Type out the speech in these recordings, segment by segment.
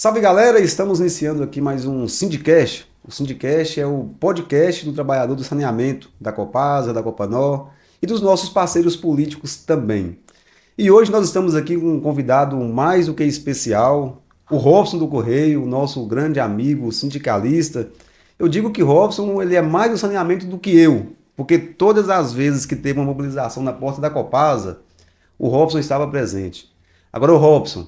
Salve galera, estamos iniciando aqui mais um Sindicast. O Sindicast é o podcast do trabalhador do saneamento, da Copasa, da Copanor e dos nossos parceiros políticos também. E hoje nós estamos aqui com um convidado mais do que especial, o Robson do Correio, o nosso grande amigo sindicalista. Eu digo que Robson ele é mais do saneamento do que eu, porque todas as vezes que teve uma mobilização na porta da Copasa, o Robson estava presente. Agora o Robson,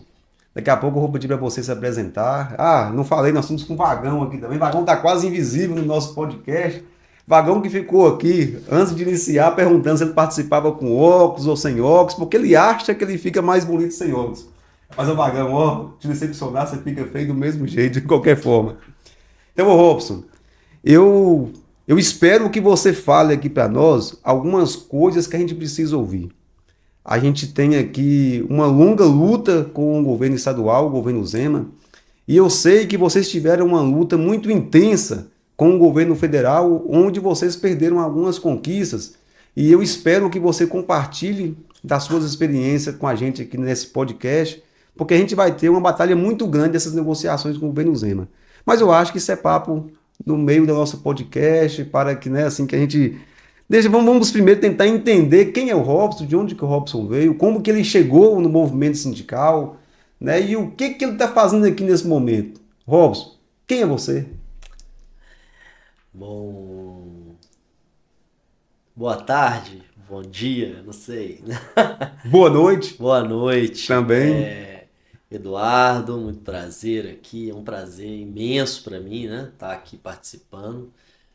daqui a pouco eu vou pedir para você se apresentar. Ah, não falei, nós estamos com o Vagão aqui também. Vagão está quase invisível no nosso podcast. Vagão que ficou aqui antes de iniciar perguntando se ele participava com óculos ou sem óculos, porque ele acha que ele fica mais bonito sem óculos. Mas o Vagão, ó, te decepcionar, você fica feio do mesmo jeito, de qualquer forma. Então, ô Robson, eu espero que você fale aqui para nós algumas coisas que a gente precisa ouvir. A gente tem aqui uma longa luta com o governo estadual, o governo Zema, e eu sei que vocês tiveram uma luta muito intensa com o governo federal, onde vocês perderam algumas conquistas, e eu espero que você compartilhe das suas experiências com a gente aqui nesse podcast, porque a gente vai ter uma batalha muito grande dessas negociações com o governo Zema. Mas eu acho que isso é papo no meio do nosso podcast, para que, né, assim, que a gente vamos primeiro tentar entender quem é o Robson, de onde que o Robson veio, como que ele chegou no movimento sindical, né? E o que que ele está fazendo aqui nesse momento. Robson, quem é você? Bom, boa tarde, bom dia, não sei. Boa noite. Boa noite. Também. Eduardo, muito prazer aqui. É um prazer imenso para mim, né? Estar aqui participando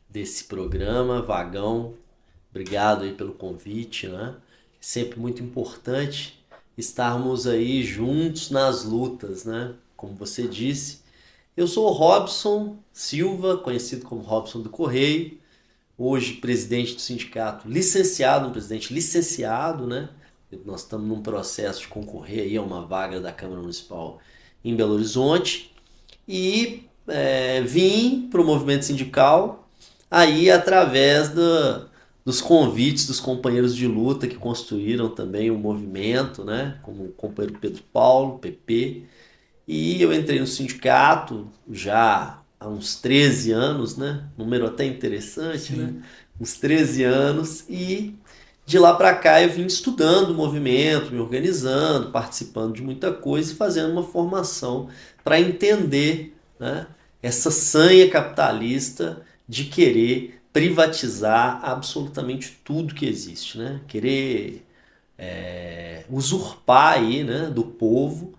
desse programa. Vagão, obrigado aí pelo convite, né? Sempre muito importante estarmos aí juntos nas lutas, né? Como você disse, eu sou o Robson Silva, conhecido como Robson do Correio, hoje presidente do sindicato licenciado, um presidente licenciado, né? Nós estamos num processo de concorrer aí a uma vaga da Câmara Municipal em Belo Horizonte e vim para o movimento sindical aí através dos convites dos companheiros de luta que construíram também o movimento, né? Como o companheiro Pedro Paulo, PP, e eu entrei no sindicato já há uns 13 anos, né? Número até interessante, né? Uns 13 anos, e de lá para cá eu vim estudando o movimento, me organizando, participando de muita coisa e fazendo uma formação para entender, né, essa sanha capitalista de querer privatizar absolutamente tudo que existe, né? Querer usurpar aí, né, do povo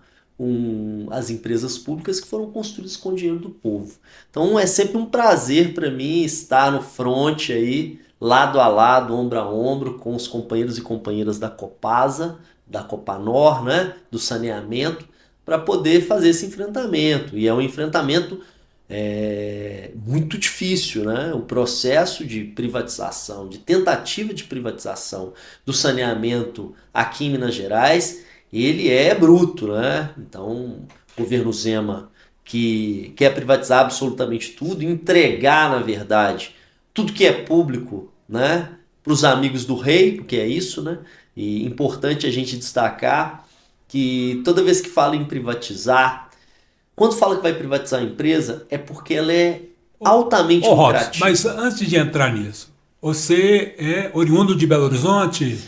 as empresas públicas que foram construídas com o dinheiro do povo. Então é sempre um prazer para mim estar no front aí, lado a lado, ombro a ombro, com os companheiros e companheiras da Copasa, da Copanor, né, do saneamento, para poder fazer esse enfrentamento. E é um enfrentamento muito difícil, né? O processo de privatização, de tentativa de privatização do saneamento aqui em Minas Gerais, ele é bruto, né? Então, o governo Zema, que quer privatizar absolutamente tudo, entregar, na verdade, tudo que é público, né, para os amigos do rei, porque é isso, né? E importante a gente destacar que toda vez que fala em privatizar, quando fala que vai privatizar a empresa, é porque ela é altamente Robson, lucrativa. mas antes de entrar nisso, você é oriundo de Belo Horizonte?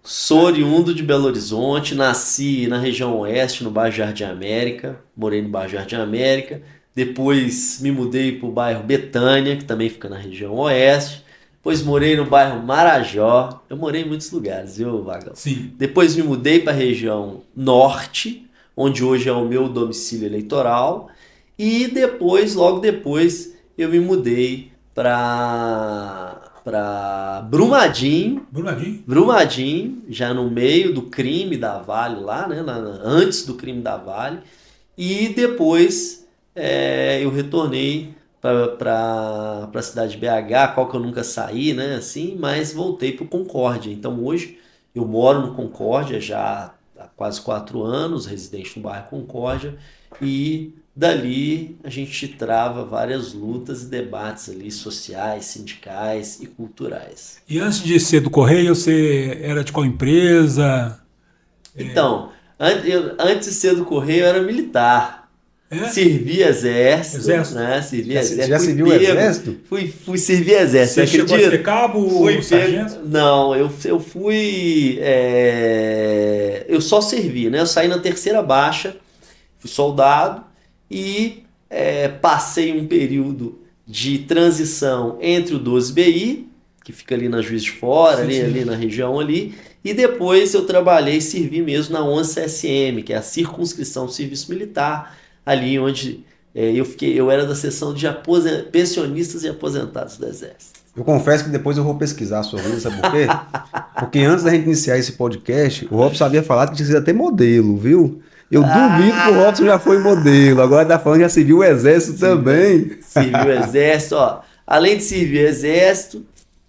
Sou oriundo de Belo Horizonte, nasci na região oeste, no bairro Jardim América, morei no bairro Jardim América, depois me mudei para o bairro Betânia, que também fica na região oeste, depois morei no bairro Marajó, eu morei em muitos lugares, viu, Vagão? Sim. Depois me mudei para a região norte, onde hoje é o meu domicílio eleitoral, e depois, logo depois, eu me mudei para Brumadinho. Brumadinho, já no meio do crime da Vale lá, né? Antes do crime da Vale. E depois eu retornei para a cidade de BH, qual que eu nunca saí, né? Assim, mas voltei para o Concórdia. Então hoje eu moro no Concórdia já há quase 4 anos, residente no bairro Concórdia, e dali a gente trava várias lutas e debates ali sociais, sindicais e culturais. E antes de ser do Correio, você era de qual empresa? Então, antes de ser do Correio eu era militar. Servi exército, Exército. né? Servi Já, exército. já Fui serviu o pego. exército? Fui servir exército. Você Você chegou a acredita? ser cabo Fui ou sargento? Não, eu fui. Eu só servi, né? Eu saí na terceira baixa, fui soldado e passei um período de transição entre o 12BI, que fica ali na Juiz de Fora, Sim, sim. ali na região ali, e depois eu trabalhei e servi mesmo na 11CSM, que é a circunscrição do serviço militar, ali onde eu era da seção de pensionistas e aposentados do Exército. Eu confesso que depois eu vou pesquisar sobre isso, sabe por quê? Porque antes da gente iniciar esse podcast, o Robson havia falado que tinha sido até modelo, viu? Eu duvido que o Robson já foi modelo, agora tá falando que já serviu o exército também. Serviu o exército, ó. Além de servir o exército,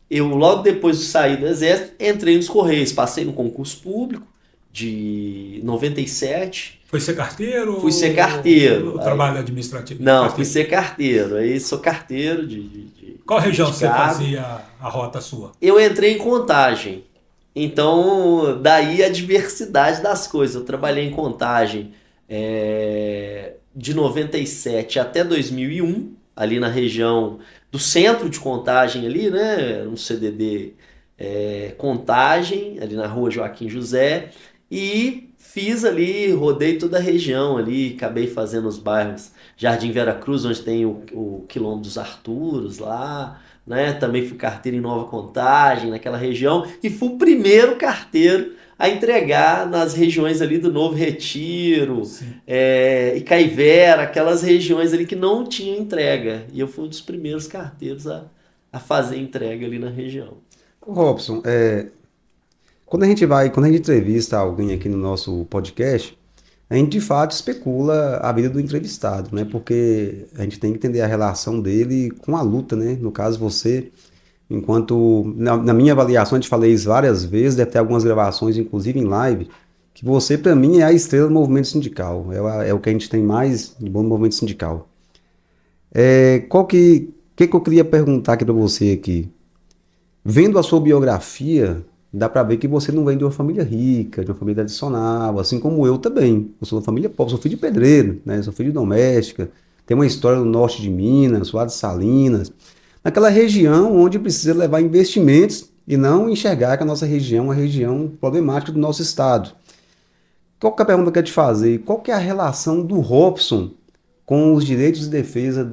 eu logo depois de sair do exército, entrei nos Correios, passei no concurso público de 97. Foi ser carteiro? Fui ser carteiro. Ou trabalho administrativo? Não, Carteiro. fui ser carteiro. Aí sou carteiro Qual região de você cargo. fazia a rota sua? Eu entrei em Contagem. Então, daí a diversidade das coisas. Eu trabalhei em Contagem de 97 até 2001, ali na região do centro de Contagem, ali, né? No CDD Contagem, ali na rua Joaquim José. E fiz ali, rodei toda a região ali, acabei fazendo os bairros Jardim Vera Cruz, onde tem o Quilombo dos Arturos lá, né? Também fui carteiro em Nova Contagem, naquela região, e fui o primeiro carteiro a entregar nas regiões ali do Novo Retiro, Icaivera, aquelas regiões ali que não tinham entrega. E eu fui um dos primeiros carteiros a fazer entrega ali na região. Robson, quando a gente entrevista alguém aqui no nosso podcast, a gente de fato especula a vida do entrevistado, né? Porque a gente tem que entender a relação dele com a luta, né? No caso, você, na minha avaliação, eu te falei isso várias vezes, deve ter algumas gravações, inclusive em live, que você, para mim, é a estrela do movimento sindical. É o que a gente tem mais de bom no movimento sindical. Que eu queria perguntar aqui para você aqui? Vendo a sua biografia, dá pra ver que você não vem de uma família rica, de uma família tradicional, assim como eu também. Eu sou uma família pobre, sou filho de pedreiro, né? Sou filho de doméstica. Tem uma história no norte de Minas, lá de Salinas. Naquela região onde precisa levar investimentos e não enxergar que a nossa região é uma região problemática do nosso estado. Qual que é a pergunta que eu quero te fazer? Qual que é a relação do Robson com os direitos de defesa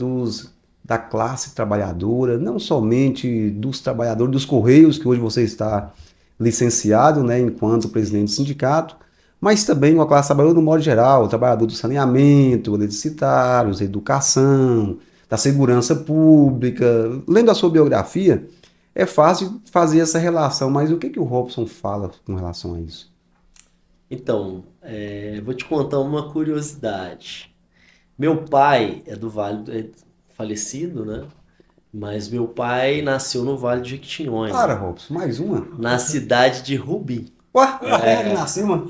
da classe trabalhadora, não somente dos trabalhadores dos Correios, que hoje você está licenciado, né, enquanto presidente do sindicato, mas também com a classe trabalhadora no modo geral, o trabalhador do saneamento, eletricitários, educação, da segurança pública. Lendo a sua biografia, é fácil fazer essa relação, mas o que o Robson fala com relação a isso? Então, vou te contar uma curiosidade. Meu pai é do Vale, falecido, né? Mas meu pai nasceu no Vale de Jequitinhonha. Para, Robson, mais uma? Na cidade de Rubi. Ué, nasceu,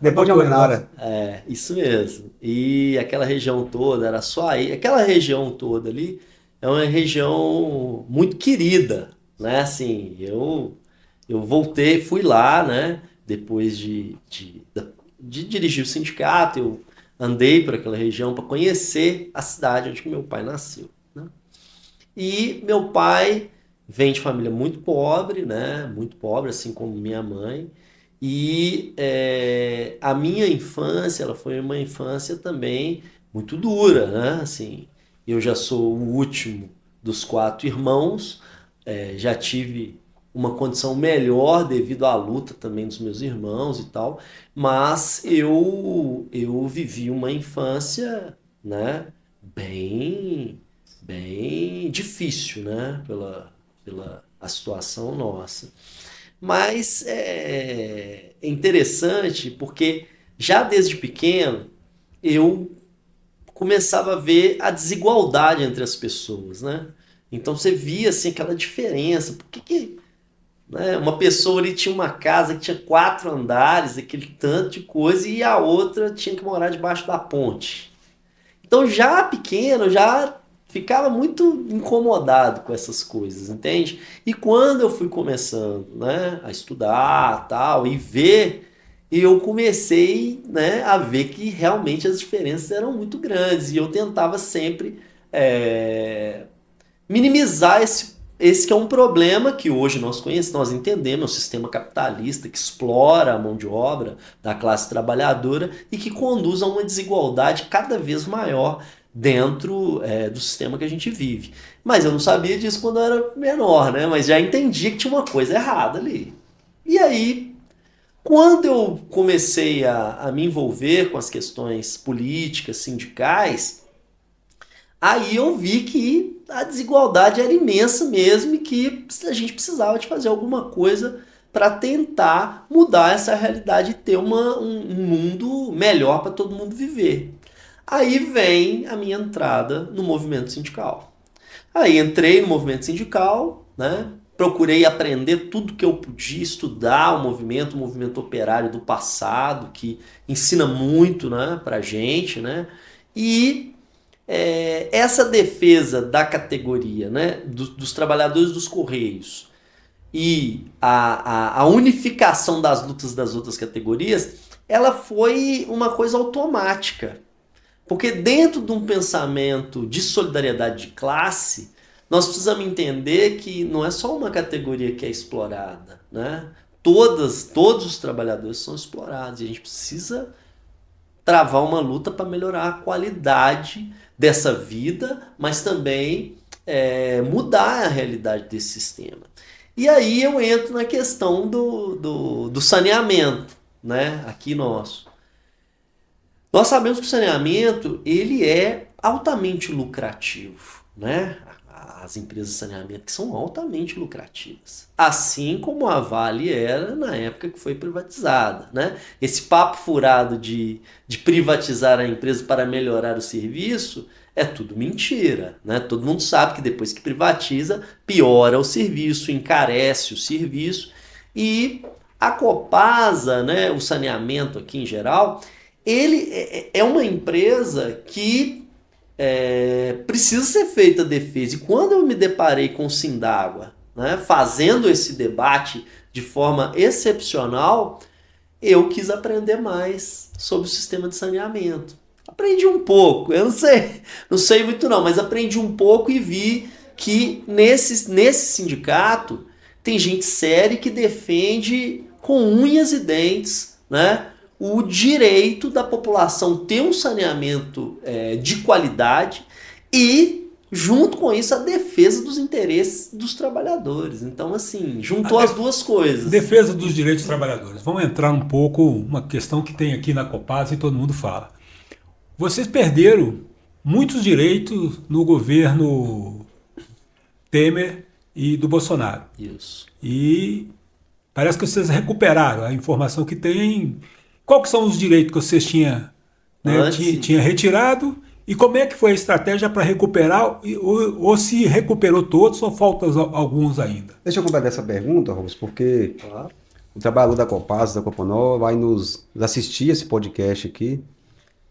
depois de Almenara. Isso mesmo. E aquela região toda, era só aí. Aquela região toda ali é uma região muito querida, né? Assim, eu voltei, fui lá, né? Depois de dirigir o sindicato, eu andei por aquela região para conhecer a cidade onde meu pai nasceu. E meu pai vem de família muito pobre, né? Muito pobre, assim como minha mãe. E a minha infância, ela foi uma infância também muito dura, né? Assim, eu já sou o último dos 4 irmãos, já tive uma condição melhor devido à luta também dos meus irmãos e tal, mas eu vivi uma infância, né? Bem difícil, né? Pela a situação nossa. Mas é interessante porque já desde pequeno eu começava a ver a desigualdade entre as pessoas, né? Então você via assim aquela diferença. Por que né, uma pessoa ali tinha uma casa que tinha 4 andares, aquele tanto de coisa, e a outra tinha que morar debaixo da ponte? Então já pequeno, já ficava muito incomodado com essas coisas, entende? E quando eu fui começando, né, a estudar tal, e ver E eu comecei, né, a ver que realmente as diferenças eram muito grandes. E eu tentava sempre minimizar esse que é um problema que hoje nós conhecemos, nós entendemos, é o sistema capitalista que explora a mão de obra da classe trabalhadora e que conduz a uma desigualdade cada vez maior dentro do sistema que a gente vive. Mas eu não sabia disso quando eu era menor, né? Mas já entendi que tinha uma coisa errada ali. E aí, quando eu comecei a me envolver com as questões políticas, sindicais, aí eu vi que a desigualdade era imensa mesmo e que a gente precisava de fazer alguma coisa para tentar mudar essa realidade e ter um mundo melhor para todo mundo viver. Aí vem a minha entrada no movimento sindical. Aí entrei no movimento sindical, né? Procurei aprender tudo que eu podia, estudar o movimento operário do passado, que ensina muito, né, pra gente, né? E essa defesa da categoria, né, dos trabalhadores dos Correios e a unificação das lutas das outras categorias, ela foi uma coisa automática. Porque dentro de um pensamento de solidariedade de classe, nós precisamos entender que não é só uma categoria que é explorada, né? Todos os trabalhadores são explorados e a gente precisa travar uma luta para melhorar a qualidade dessa vida, mas também mudar a realidade desse sistema. E aí eu entro na questão do saneamento, né? Aqui nosso. Nós sabemos que o saneamento ele é altamente lucrativo, né? As empresas de saneamento que são altamente lucrativas. Assim como a Vale era na época que foi privatizada, né? Esse papo furado de privatizar a empresa para melhorar o serviço é tudo mentira, né? Todo mundo sabe que depois que privatiza, piora o serviço, encarece o serviço. E a Copasa, né, o saneamento aqui em geral, ele é uma empresa que precisa ser feita a defesa. E quando eu me deparei com o Sindágua, né, fazendo esse debate de forma excepcional, eu quis aprender mais sobre o sistema de saneamento. Aprendi um pouco, eu não sei muito não, mas aprendi um pouco e vi que nesse sindicato tem gente séria que defende com unhas e dentes, né, o direito da população ter um saneamento de qualidade e, junto com isso, a defesa dos interesses dos trabalhadores. Então, assim, juntou as duas coisas. Defesa dos direitos dos trabalhadores. Vamos entrar um pouco, uma questão que tem aqui na Copasa e todo mundo fala. Vocês perderam muitos direitos no governo Temer e do Bolsonaro. Isso. E parece que vocês recuperaram a informação que tem. Qual que são os direitos que vocês tinham retirado e como é que foi a estratégia para recuperar ou se recuperou todos ou faltam alguns ainda? Deixa eu completar essa pergunta, Rubens, porque o trabalhador da Copasa, da Copanó, vai nos assistir esse podcast aqui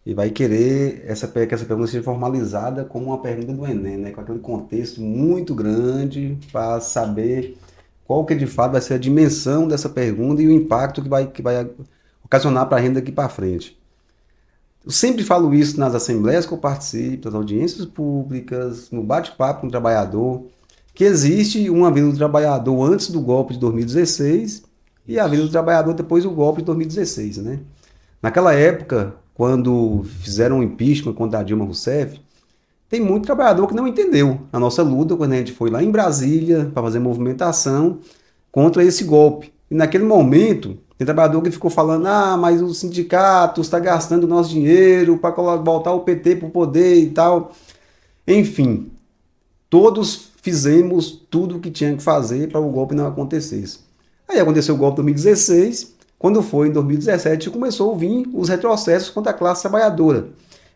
e vai querer que essa pergunta seja formalizada como uma pergunta do Enem, né? Com aquele contexto muito grande para saber qual que de fato vai ser a dimensão dessa pergunta e o impacto que vai ocasionar para a renda daqui para frente. Eu sempre falo isso nas assembleias que eu participo, nas audiências públicas, no bate-papo com o trabalhador, que existe uma vida do trabalhador antes do golpe de 2016 e a vida do trabalhador depois do golpe de 2016, né? Naquela época, quando fizeram um impeachment contra a Dilma Rousseff, tem muito trabalhador que não entendeu a nossa luta quando a gente foi lá em Brasília para fazer movimentação contra esse golpe. E naquele momento, tem trabalhador que ficou falando, mas o sindicato está gastando o nosso dinheiro para voltar o PT para o poder e tal. Enfim, todos fizemos tudo o que tinha que fazer para o golpe não acontecesse. Aí aconteceu o golpe em 2016, quando foi em 2017 começou a vir os retrocessos contra a classe trabalhadora.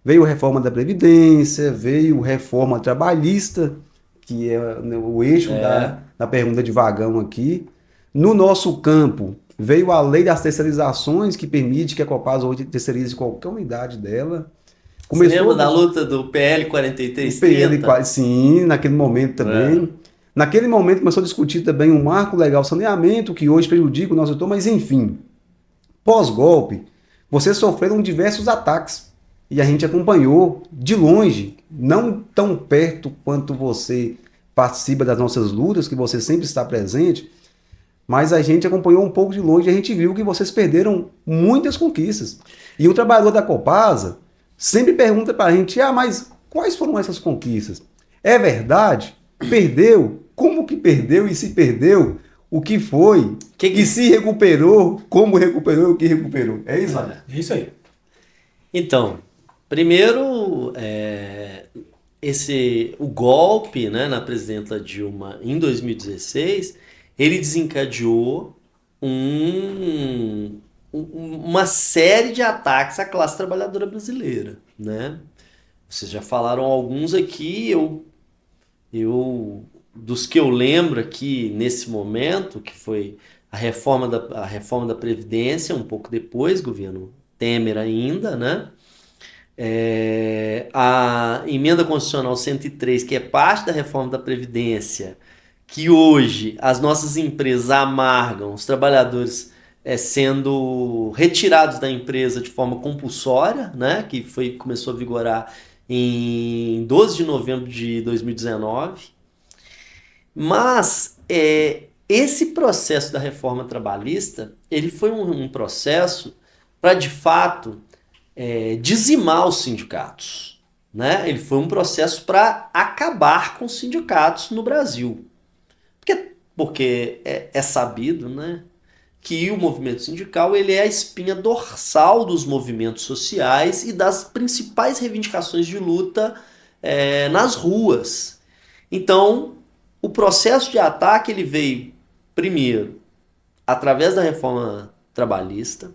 Veio a reforma da Previdência, veio a reforma trabalhista, que é o eixo da pergunta de Vagão aqui. No nosso campo, veio a lei das terceirizações, que permite que a Copasa hoje terceirize qualquer unidade dela. Você lembra da luta do PL 4330? Sim, naquele momento também. Naquele momento começou a discutir também um marco legal saneamento, que hoje prejudica o nosso setor, mas enfim. pós-golpe, vocês sofreram diversos ataques. E a gente acompanhou de longe, não tão perto quanto você participa das nossas lutas, que você sempre está presente, mas a gente acompanhou um pouco de longe e a gente viu que vocês perderam muitas conquistas. E o trabalhador da Copasa sempre pergunta para a gente, mas quais foram essas conquistas? É verdade? Perdeu? Como que perdeu? E se perdeu, o que foi? E se recuperou? Como recuperou e o que recuperou? É isso, É isso aí. Então, primeiro, o golpe, né, na presidenta Dilma em 2016, ele desencadeou uma série de ataques à classe trabalhadora brasileira, né? Vocês já falaram alguns aqui, dos que eu lembro aqui nesse momento, que foi a reforma da Previdência, um pouco depois, governo Temer ainda, né? A emenda constitucional 103, que é parte da reforma da Previdência, que hoje as nossas empresas amargam, os trabalhadores sendo retirados da empresa de forma compulsória, né? Que começou a vigorar em 12 de novembro de 2019. Mas esse processo da reforma trabalhista, ele foi um processo para, de fato, dizimar os sindicatos, né? Ele foi um processo para acabar com os sindicatos no Brasil. Porque é sabido, né, que o movimento sindical ele é a espinha dorsal dos movimentos sociais e das principais reivindicações de luta nas ruas. Então, o processo de ataque ele veio, primeiro, através da reforma trabalhista.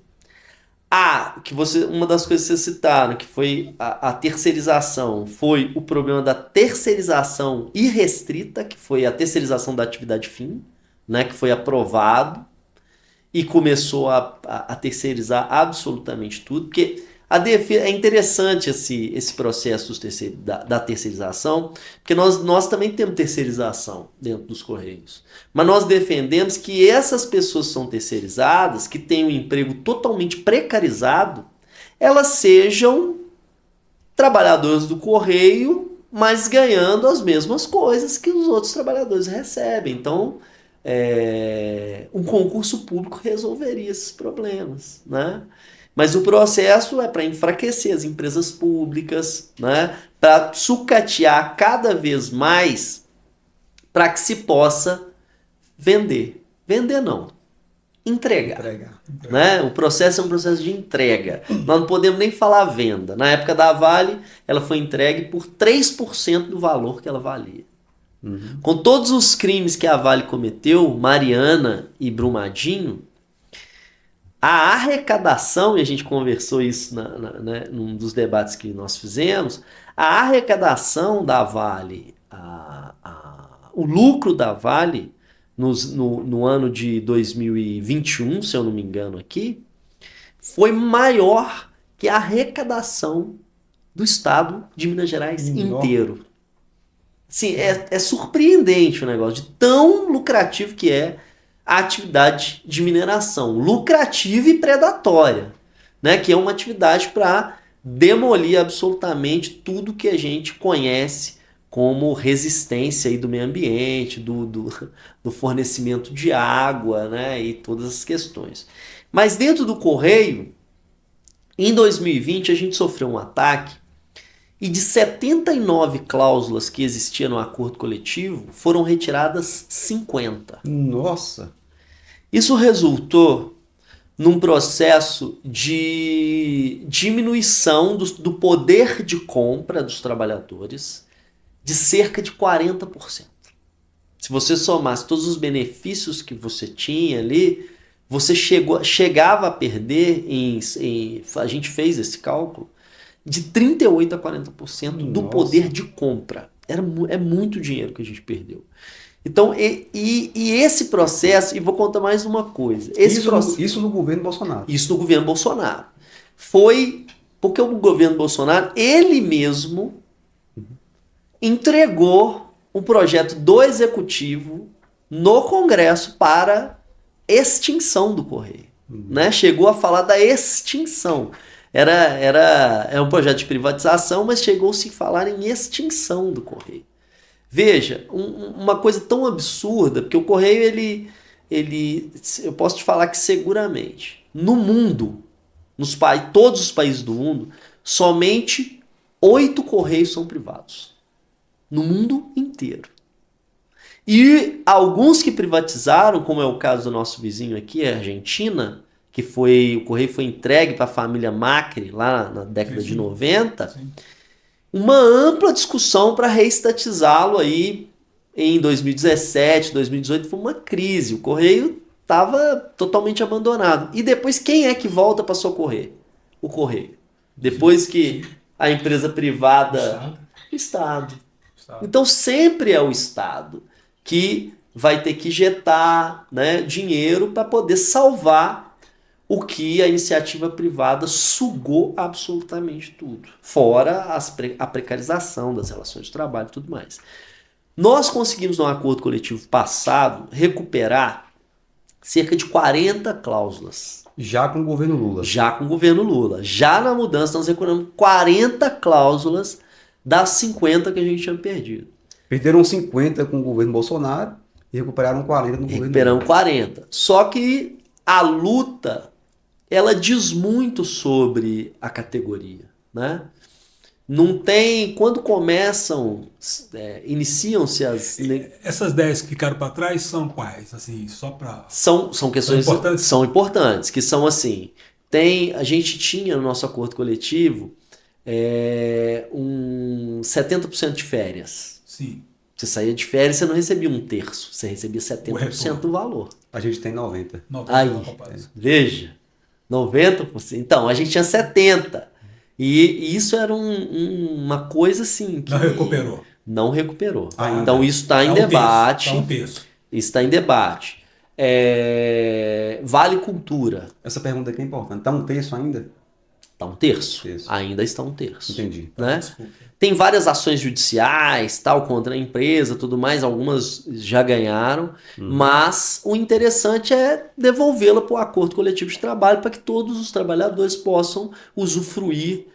Uma das coisas que vocês citaram, que foi a terceirização, foi o problema da terceirização irrestrita, que foi a terceirização da atividade fim, né, que foi aprovado e começou a terceirizar absolutamente tudo, porque é interessante esse processo da terceirização, porque nós também temos terceirização dentro dos Correios. Mas nós defendemos que essas pessoas que são terceirizadas, que têm um emprego totalmente precarizado, elas sejam trabalhadores do Correio, mas ganhando as mesmas coisas que os outros trabalhadores recebem. Então, um concurso público resolveria esses problemas, né? Mas o processo é para enfraquecer as empresas públicas, né? Para sucatear cada vez mais para que se possa vender. Vender não. Entregar. Né? O processo é um processo de entrega. Nós não podemos nem falar venda. Na época da Vale, ela foi entregue por 3% do valor que ela valia. Uhum. Com todos os crimes que a Vale cometeu, Mariana e Brumadinho, a arrecadação, e a gente conversou isso num dos debates que nós fizemos, a arrecadação da Vale, o lucro da Vale no ano de 2021, se eu não me engano aqui, foi maior que a arrecadação do estado de Minas Gerais inteiro. Assim, é surpreendente o negócio, de tão lucrativo que é a atividade de mineração, lucrativa e predatória, né? Que é uma atividade para demolir absolutamente tudo que a gente conhece como resistência aí do meio ambiente, do fornecimento de água, né? E todas as questões. Mas dentro do Correio, em 2020 a gente sofreu um ataque e de 79 cláusulas que existiam no acordo coletivo, foram retiradas 50. Nossa! Isso resultou num processo de diminuição do poder de compra dos trabalhadores de cerca de 40%. Se você somasse todos os benefícios que você tinha ali, você chegava a perder, a gente fez esse cálculo, de 38% a 40% do poder de compra. É muito dinheiro que a gente perdeu. Então, esse processo, e vou contar mais uma coisa. Isso no governo Bolsonaro. Isso no governo Bolsonaro. Foi porque o governo Bolsonaro, ele mesmo, entregou um projeto do Executivo no Congresso para extinção do Correio. né? Chegou a falar da extinção. É um projeto de privatização, mas chegou-se a falar em extinção do Correio. Veja, uma coisa tão absurda, porque o Correio, eu posso te falar que seguramente, no mundo, todos os países do mundo, somente 8 Correios são privados. No mundo inteiro. E alguns que privatizaram, como é o caso do nosso vizinho aqui, a Argentina, o Correio foi entregue para a família Macri, lá na década de 90, sim. Uma ampla discussão para reestatizá-lo aí em 2017, 2018, foi uma crise. O Correio estava totalmente abandonado. E depois, quem é que volta para socorrer? O Correio. Depois que a empresa privada... O Estado. Então, sempre é o Estado que vai ter que injetar, né, dinheiro para poder salvar o que a iniciativa privada sugou absolutamente tudo. Fora a precarização das relações de trabalho e tudo mais. Nós conseguimos, no acordo coletivo passado, recuperar cerca de 40 cláusulas. Já com o governo Lula. Já com o governo Lula. Já na mudança, nós recuperamos 40 cláusulas das 50 que a gente tinha perdido. Perderam 50 com o governo Bolsonaro e recuperaram 40 no governo Lula. Recuperamos 40. Só que a luta, ela diz muito sobre a categoria, né? Não tem... Quando iniciam-se as... Essas 10 que ficaram para trás são quais? Assim, só para... São questões... São importantes, que são assim... A gente tinha no nosso acordo coletivo 70% de férias. Sim. Você saía de férias, você não recebia 1/3, você recebia 70% do valor. A gente tem 90%. Aí, veja, 90%. Então, a gente tinha 70%. E isso era uma coisa assim que... Não recuperou. Não recuperou. Então, isso está em debate. Isso está em debate. Vale Cultura. Essa pergunta aqui é importante. Está 1/3 ainda? Está 1/3. Ainda está 1/3. Entendi. Né? Tem várias ações judiciais, tal, contra a empresa, tudo mais. Algumas já ganharam. Mas o interessante é devolvê-la para o acordo coletivo de trabalho para que todos os trabalhadores possam usufruir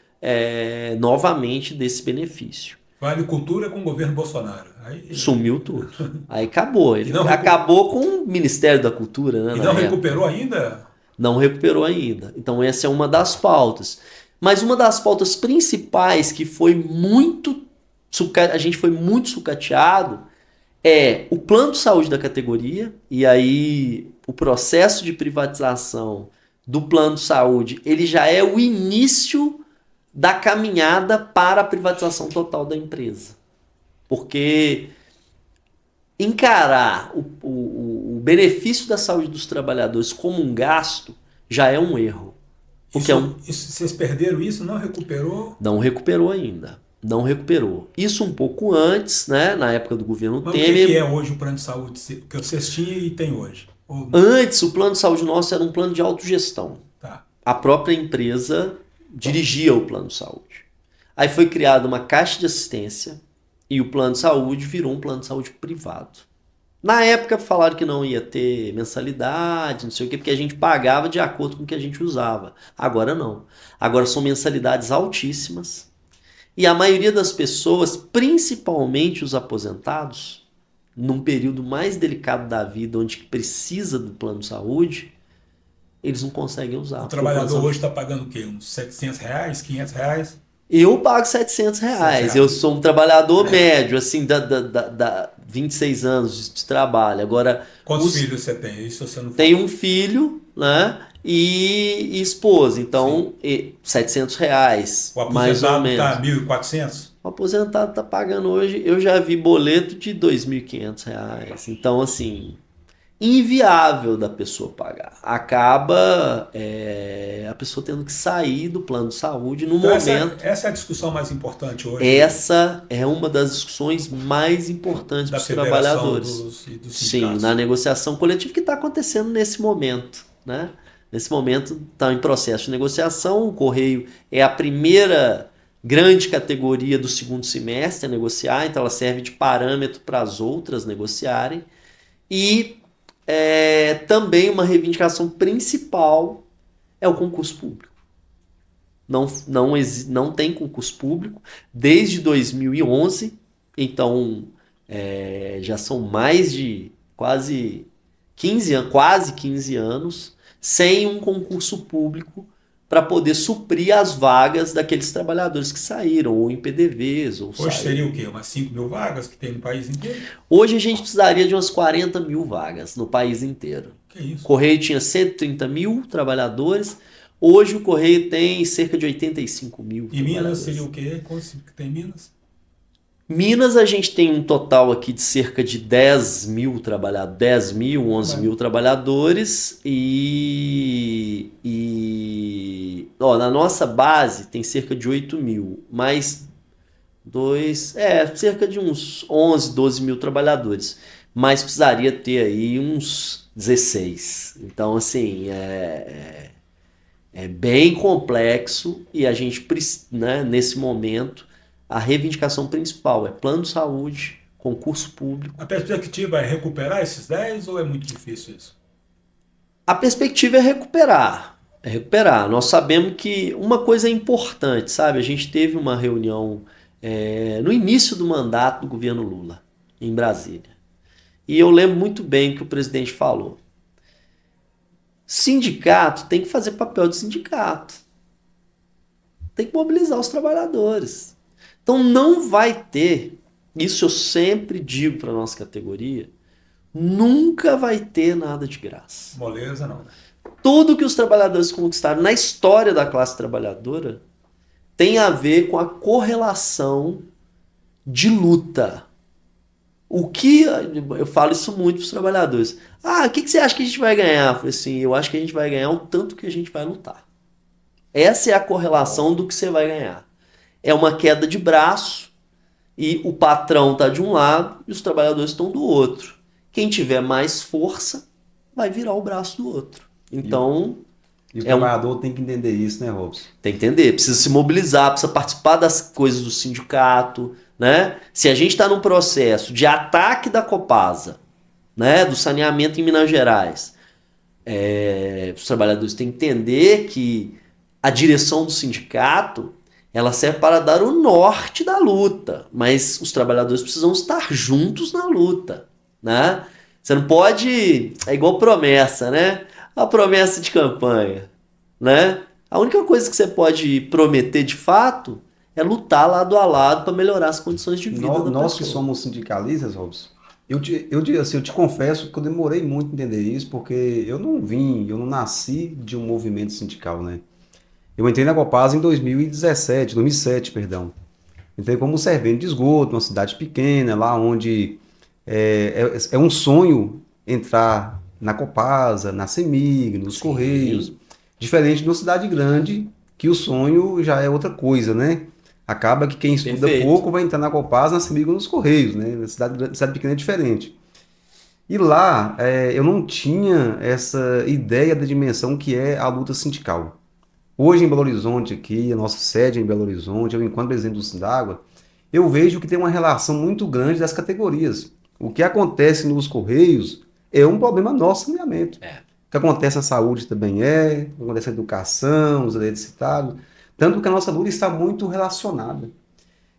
novamente desse benefício. Vale Cultura com o governo Bolsonaro. Aí... Sumiu tudo. Aí acabou. Ele acabou com o Ministério da Cultura. Né, e não recuperou ainda? Não recuperou ainda. Então essa é uma das pautas. Mas uma das pautas principais que foi a gente foi muito sucateado é o plano de saúde da categoria. E aí o processo de privatização do plano de saúde, ele já é o início da caminhada para a privatização total da empresa. Porque encarar o benefício da saúde dos trabalhadores como um gasto já é um erro. Porque vocês perderam isso? Não recuperou? Não recuperou ainda. Não recuperou. Isso um pouco antes, né, na época do governo Mas Temer. O que é hoje o plano de saúde que vocês tinham e tem hoje? Antes, o plano de saúde nosso era um plano de autogestão. Tá. A própria empresa dirigia o plano de saúde. Aí foi criada uma caixa de assistência e o plano de saúde virou um plano de saúde privado. Na época falaram que não ia ter mensalidade, não sei o quê, porque a gente pagava de acordo com o que a gente usava. Agora não. Agora são mensalidades altíssimas. E a maioria das pessoas, principalmente os aposentados, num período mais delicado da vida, onde precisa do plano de saúde, eles não conseguem usar. O trabalhador hoje está pagando o quê? Uns R$700, R$500? Eu pago R$700. Eu sou um trabalhador médio, assim, da 26 anos de trabalho. Agora, quantos filhos você tem? Isso você não tenho um filho, né? E esposa. Então, R$700, mais ou menos. O aposentado está R$1.400? O aposentado está pagando hoje, eu já vi boleto de R$2.500. Então, assim, inviável da pessoa pagar. Acaba a pessoa tendo que sair do plano de saúde no momento. Essa é a discussão mais importante hoje. Essa é uma das discussões mais importantes para os trabalhadores. Sim, na negociação coletiva que está acontecendo nesse momento, né? Nesse momento está em processo de negociação. O Correio é a primeira grande categoria do segundo semestre a negociar, então ela serve de parâmetro para as outras negociarem. E também uma reivindicação principal é o concurso público. Não tem concurso público desde 2011, então já são mais de quase 15 anos sem um concurso público para poder suprir as vagas daqueles trabalhadores que saíram, ou em PDVs. Hoje seria o quê? Umas 5 mil vagas que tem no país inteiro? Hoje a gente precisaria de umas 40 mil vagas no país inteiro. Que isso? O Correio tinha 130 mil trabalhadores, hoje o Correio tem cerca de 85 mil. E Minas seria o quê? Quantos que tem Minas? Minas a gente tem um total aqui de cerca de 10 mil trabalhadores, 10 mil, 11 mil trabalhadores na nossa base tem cerca de 8 mil, mais cerca de uns 11, 12 mil trabalhadores, mas precisaria ter aí uns 16. Então, assim, é bem complexo e a gente, né, nesse momento, a reivindicação principal é plano de saúde, concurso público. A perspectiva é recuperar esses 10 ou é muito difícil isso? A perspectiva é recuperar. Nós sabemos que uma coisa é importante, sabe? A gente teve uma reunião no início do mandato do governo Lula, em Brasília. E eu lembro muito bem que o presidente falou. Sindicato tem que fazer papel de sindicato. Tem que mobilizar os trabalhadores. Então não vai ter, isso eu sempre digo para a nossa categoria, nunca vai ter nada de graça. Moleza não. Tudo que os trabalhadores conquistaram na história da classe trabalhadora tem a ver com a correlação de luta. Eu falo isso muito para os trabalhadores. O que você acha que a gente vai ganhar? Eu falei assim, eu acho que a gente vai ganhar o tanto que a gente vai lutar. Essa é a correlação do que você vai ganhar. É uma queda de braço e o patrão está de um lado e os trabalhadores estão do outro. Quem tiver mais força vai virar o braço do outro. Então... E o trabalhador tem que entender isso, né, Robson? Tem que entender, precisa se mobilizar, precisa participar das coisas do sindicato, né? Se a gente está num processo de ataque da Copasa, né, do saneamento em Minas Gerais, os trabalhadores têm que entender que a direção do sindicato ela serve para dar o norte da luta, mas os trabalhadores precisam estar juntos na luta, né? Você não pode... É igual promessa, né? A promessa de campanha, né? A única coisa que você pode prometer de fato é lutar lado a lado para melhorar as condições de vida da pessoa. Nós que somos sindicalistas, Robson, eu te confesso que eu demorei muito a entender isso, porque eu não nasci de um movimento sindical, né? Eu entrei na Copasa em 2007, perdão. Entrei como servente de esgoto, numa cidade pequena, lá onde é um sonho entrar na Copasa, na CEMIG, nos Correios. Diferente de uma cidade grande, que o sonho já é outra coisa, né? Acaba que quem estuda pouco vai entrar na Copasa, na CEMIG ou nos Correios, né? Na cidade pequena é diferente. E lá eu não tinha essa ideia da dimensão que é a luta sindical. Hoje em Belo Horizonte, aqui, a nossa sede é em Belo Horizonte, eu enquanto presidente do Sindágua, eu vejo que tem uma relação muito grande das categorias. O que acontece nos Correios é um problema nosso saneamento. O que acontece na saúde também o que acontece na educação, os eletricitários, tanto que a nossa luta está muito relacionada.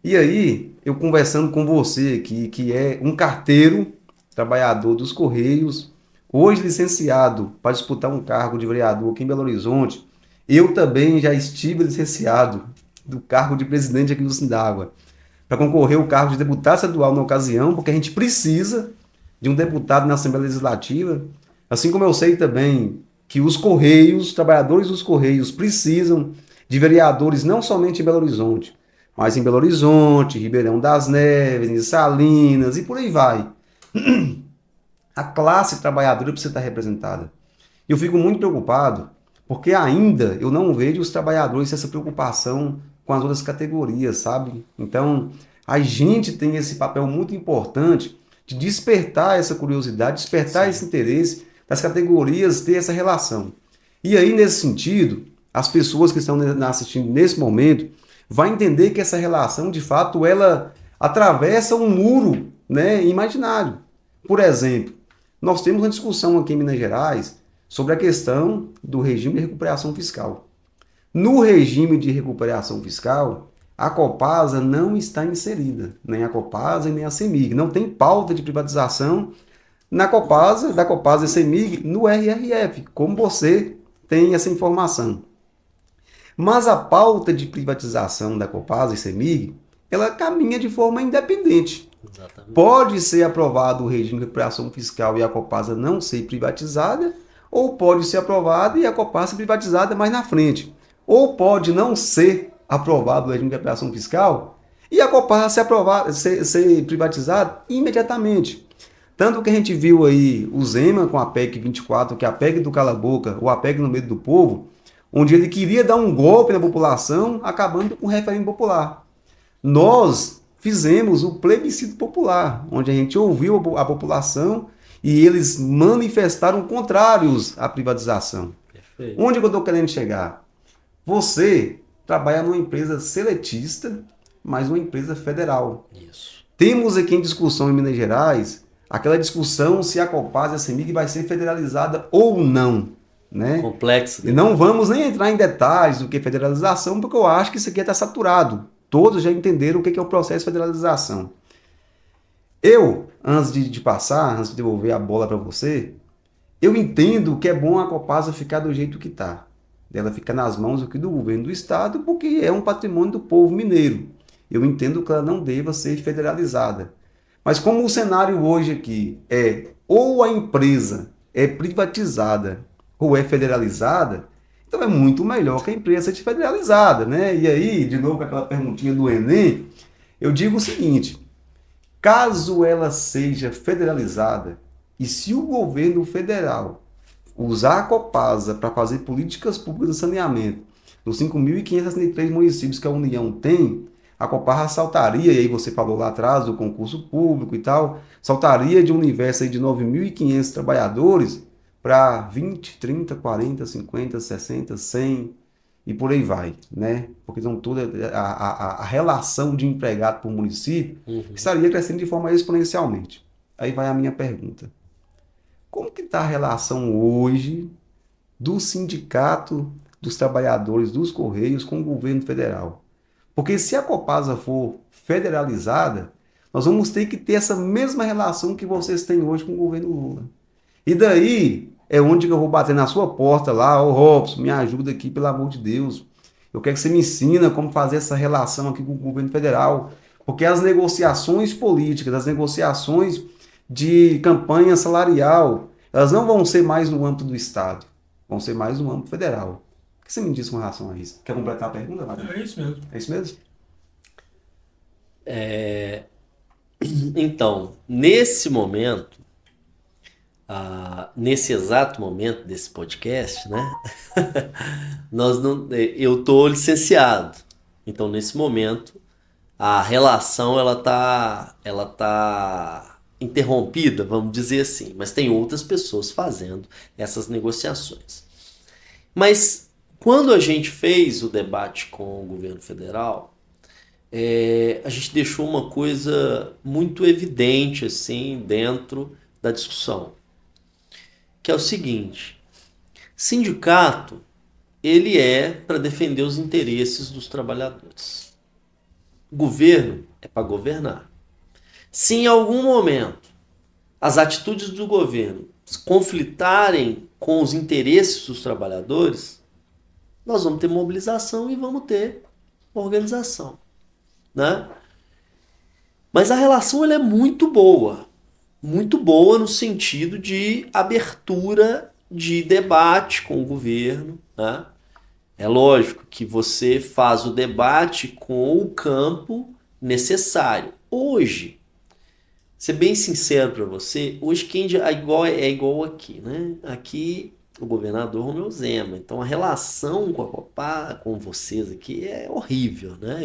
E aí, eu conversando com você aqui, que é um carteiro, trabalhador dos Correios, hoje licenciado para disputar um cargo de vereador aqui em Belo Horizonte, eu também já estive licenciado do cargo de presidente aqui do Sindágua, para concorrer ao cargo de deputado estadual na ocasião, porque a gente precisa de um deputado na Assembleia Legislativa, assim como eu sei também que os Correios, os trabalhadores dos Correios, precisam de vereadores não somente em Belo Horizonte, mas em Belo Horizonte, Ribeirão das Neves, em Salinas e por aí vai. A classe trabalhadora precisa estar representada. Eu fico muito preocupado, porque ainda eu não vejo os trabalhadores essa preocupação com as outras categorias, sabe? Então, a gente tem esse papel muito importante de despertar essa curiosidade, despertar esse interesse das categorias ter essa relação. E aí, nesse sentido, as pessoas que estão assistindo nesse momento vão entender que essa relação, de fato, ela atravessa um muro, né, imaginário. Por exemplo, Nós temos uma discussão aqui em Minas Gerais sobre a questão do regime de recuperação fiscal. No regime de recuperação fiscal, a Copasa não está inserida, nem a Copasa e nem a CEMIG. Não tem pauta de privatização na Copasa, da Copasa e CEMIG no RRF, como você tem essa informação. Mas a pauta de privatização da Copasa e CEMIG, ela caminha de forma independente. Exatamente. Pode ser aprovado o regime de recuperação fiscal e a Copasa não ser privatizada, ou pode ser aprovado e a Copasa ser privatizada mais na frente. Ou pode não ser aprovado o regime de recuperação fiscal e a Copasa ser privatizada imediatamente. Tanto que a gente viu aí o Zema com a PEC 24, que é a PEC do cala-boca, ou a PEC no meio do povo, onde ele queria dar um golpe na população, acabando com o referendo popular. Nós fizemos o plebiscito popular, onde a gente ouviu a população e eles manifestaram contrários à privatização. Perfeito. Onde que eu estou querendo chegar? Você trabalha numa empresa seletista, mas uma empresa federal. Isso. Temos aqui em discussão em Minas Gerais aquela discussão se a Copasa e a CEMIG vai ser federalizada ou não. Né? Complexo. E não vamos nem entrar em detalhes do que é federalização, porque eu acho que isso aqui está saturado. Todos já entenderam o que é o processo de federalização. Eu, antes de passar, antes de devolver a bola para você, eu entendo que é bom a Copasa ficar do jeito que está. Ela fica nas mãos aqui do governo do estado, porque é um patrimônio do povo mineiro. Eu entendo que ela não deva ser federalizada. Mas como o cenário hoje aqui é ou a empresa é privatizada ou é federalizada, então é muito melhor que a empresa seja federalizada, né? E aí, de novo com aquela perguntinha do Enem, eu digo o seguinte, caso ela seja federalizada e se o governo federal usar a Copasa para fazer políticas públicas de saneamento nos 5.563 municípios que a União tem, a Copasa saltaria, e aí você falou lá atrás do concurso público e tal, saltaria de um universo aí de 9.500 trabalhadores para 20, 30, 40, 50, 60, 100 e por aí vai, né? Porque então toda a relação de empregado por município estaria crescendo de forma exponencialmente. Aí vai a minha pergunta. Como que está a relação hoje do sindicato dos trabalhadores dos Correios com o governo federal? Porque se a Copasa for federalizada, nós vamos ter que ter essa mesma relação que vocês têm hoje com o governo Lula. E daí é onde eu vou bater na sua porta lá, ô Robson, me ajuda aqui, pelo amor de Deus. Eu quero que você me ensina como fazer essa relação aqui com o governo federal. Porque as negociações políticas, as negociações de campanha salarial, elas não vão ser mais no âmbito do Estado, vão ser mais no âmbito federal. O que você me diz com relação a isso? Quer completar a pergunta, Wagner? É isso mesmo. É isso mesmo? Então, nesse momento, nesse exato momento desse podcast, né? Eu tô licenciado. Então, nesse momento, a relação ela tá interrompida, vamos dizer assim, mas tem outras pessoas fazendo essas negociações. Mas quando a gente fez o debate com o governo federal, a gente deixou uma coisa muito evidente assim dentro da discussão, que é o seguinte: sindicato ele é para defender os interesses dos trabalhadores. O governo é para governar. Se em algum momento as atitudes do governo conflitarem com os interesses dos trabalhadores, nós vamos ter mobilização e vamos ter organização, né? Mas a relação ela é muito boa no sentido de abertura de debate com o governo, né? É lógico que você faz o debate com o campo necessário. Hoje, ser bem sincero para você, hoje é igual aqui, né? Aqui o governador Romeu Zema. Então a relação com a Copasa, com vocês aqui é horrível, né?